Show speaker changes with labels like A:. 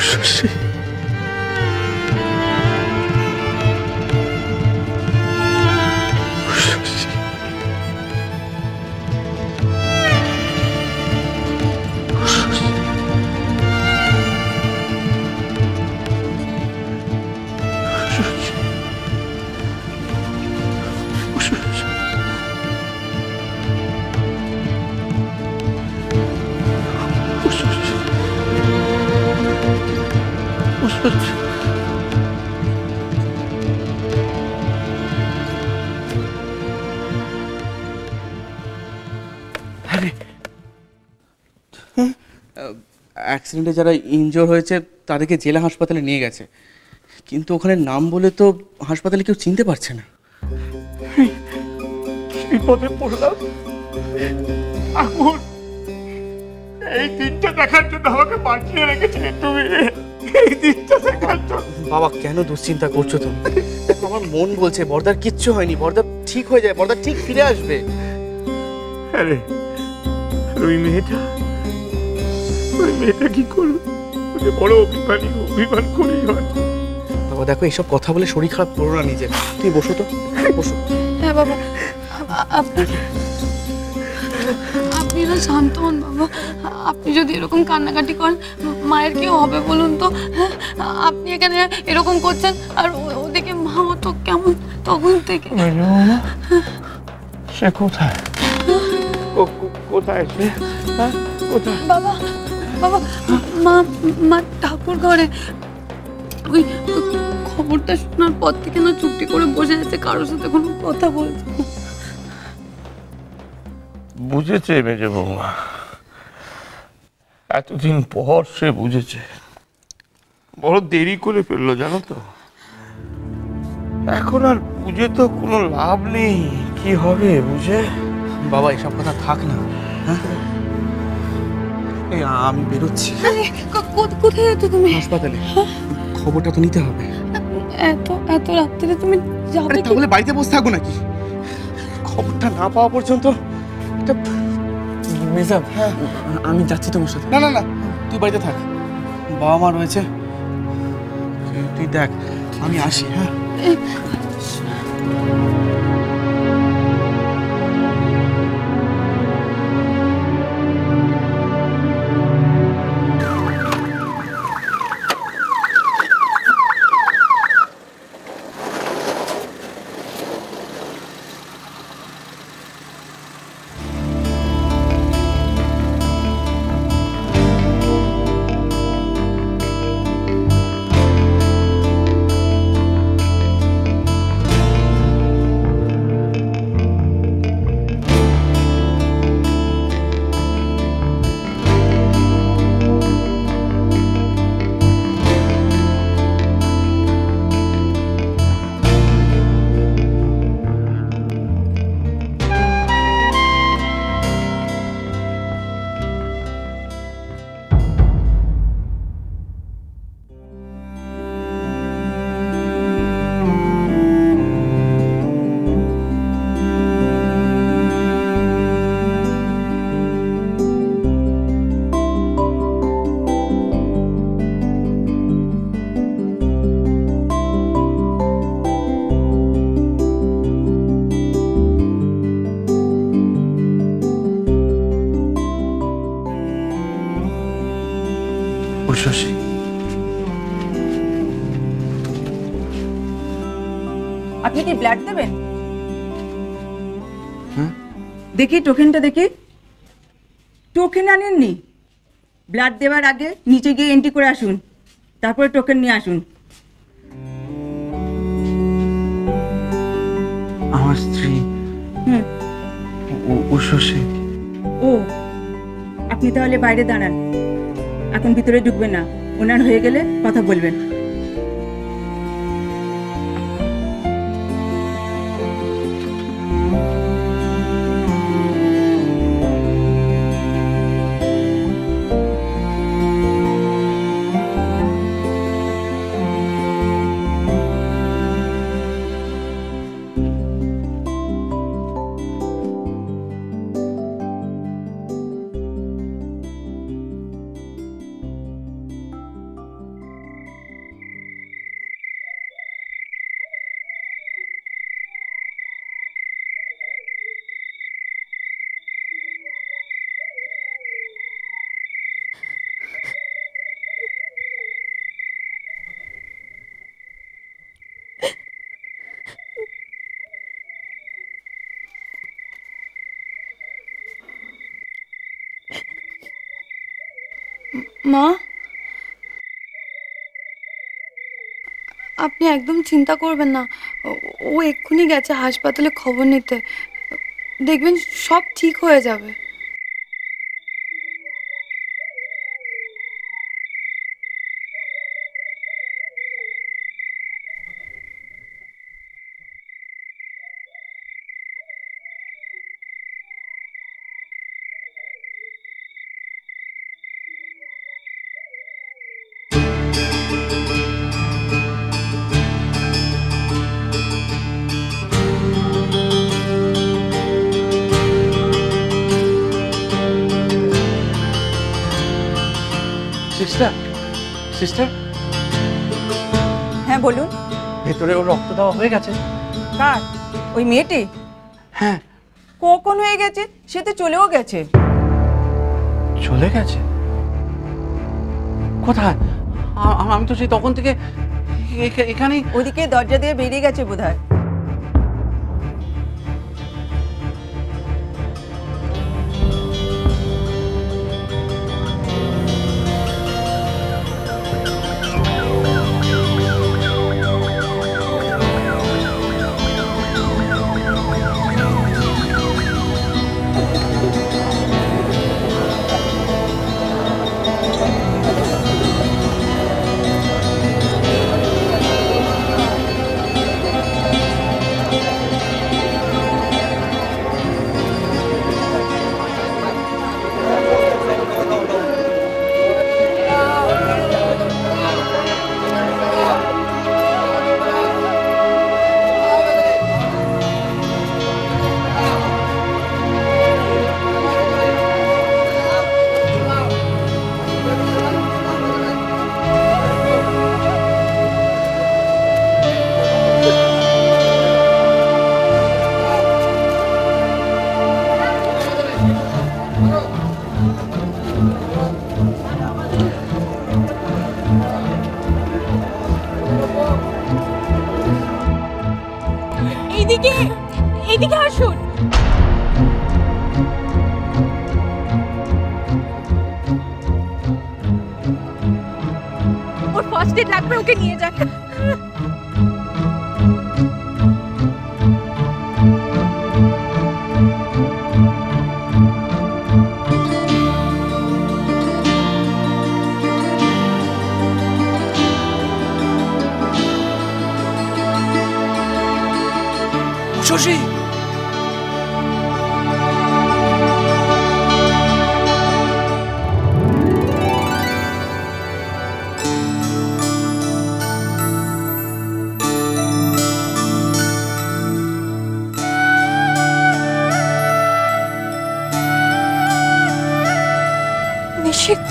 A: উষসী, উষসী, উষসী, উষসী, উষসী। অ্যাক্সিডেন্টে যারা ইনজোর হয়েছে তাদেরকে জেলা হাসপাতালে নিয়ে গেছে, কিন্তু ওখানে নাম বলে তো হাসপাতালে কেউ চিনতে পারছে না।
B: বিপদে পড়লাম। এখন এই দিনটা দেখার জন্য আমাকে বাঁচিয়ে রেখেছিলে তুমি, এই দিনটা দেখার জন্য।
A: বাবা কেন দুশ্চিন্তা করছো তুমি? দেখো আমার মন বলছে বর্দার কিচ্ছু হয়নি, বর্দা ঠিক হয়ে যায়, বর্দা ঠিক ফিরে আসবে।
B: আরে ওই মেয়েটা কি করলো? বড় অভিমান করেই হয়।
A: বাবা দেখো এইসব কথা বলে শরীর খারাপ করো না নিজে, তুই বসো তো, বসো।
C: হ্যাঁ বাবা, আপনি না শান্ত হন বাবা। আপনি যদি এরকম কান্নাকাটি করেন মায়ের কি হবে বলুন তো? আপনি এখানে এরকম করছেন আর ওদিকে মাও তো কেমন তখন থেকে।
B: সে কোথায়? কোথায় সে? কোথায়?
C: বাবা বাবা, মা ঠাকুর ঘরে। ওই খবরটা শোনার পর থেকে না চুপটি করে বসে আছে, কারোর সাথে কোনো কথা বলছে না।
B: বুঝেছে মেজে বৌমা, এতদিন পর সে বুঝেছে। বড় দেরি করে ফেললো জানো তো। এখন আর বুঝে তো কোনো লাভ নেই, কি হবে বুঝে।
A: বাবা এসব কথা থাক না, হ্যাঁ আমি বেরোচ্ছি।
C: কোথায় যেত তুমি?
A: হাসপাতালে, খবরটা তো নিতে হবে।
C: এত রাত্রে তুমি যাবে?
A: তাহলে বাড়িতে বসে থাকবো নাকি? খবরটা না পাওয়া পর্যন্ত মেজাব, হ্যাঁ আমি যাচ্ছি তোমার সাথে। না না না, তুই বাড়িতে থাক, বাবা মা রয়েছে, তুই দেখ, আমি আসি। হ্যাঁ উষসী,
D: আপনি কি ব্লাড দেবেন? দেখি টোকেনটা দেখি। টোকেন আনেননি? ব্লাড দেওয়ার আগে নিচে গিয়ে এন্ট্রি করে আসুন, তারপরে টোকেন নিয়ে আসুন।
A: আমার স্ত্রী উষসী।
D: ও, আপনি তাহলে বাইরে দাঁড়ান, এখন ভিতরে ঢুকবেন না, ওনার হয়ে গেলে কথা বলবেন।
C: মা, আপনি একদম চিন্তা করবেন না। ও এক্ষুনি গেছে হাসপাতালে খবর নিতে। দেখবেন সব ঠিক হয়ে যাবে।
A: সিস্টার, সিস্টার,
D: হ্যাঁ বলুন।
A: ভেতরে ওর রক্ত দেওয়া হয়ে গেছে।
D: কার? ওই মেয়েটি?
A: হ্যাঁ।
D: কখন হয়ে গেছে? সে তো চলেও গেছে।
A: চলে গেছে? কোথায়? আমি তো সেই তখন থেকে এখানেই।
D: ওদিকে দরজা দিয়ে বেরিয়ে গেছে বোধহয়।
C: এইদিকে, এইদিকে আসুন। ওর ফার্স্ট এড লাগবে, ওকে নিয়ে যান।
A: শশী,
C: নিশিক,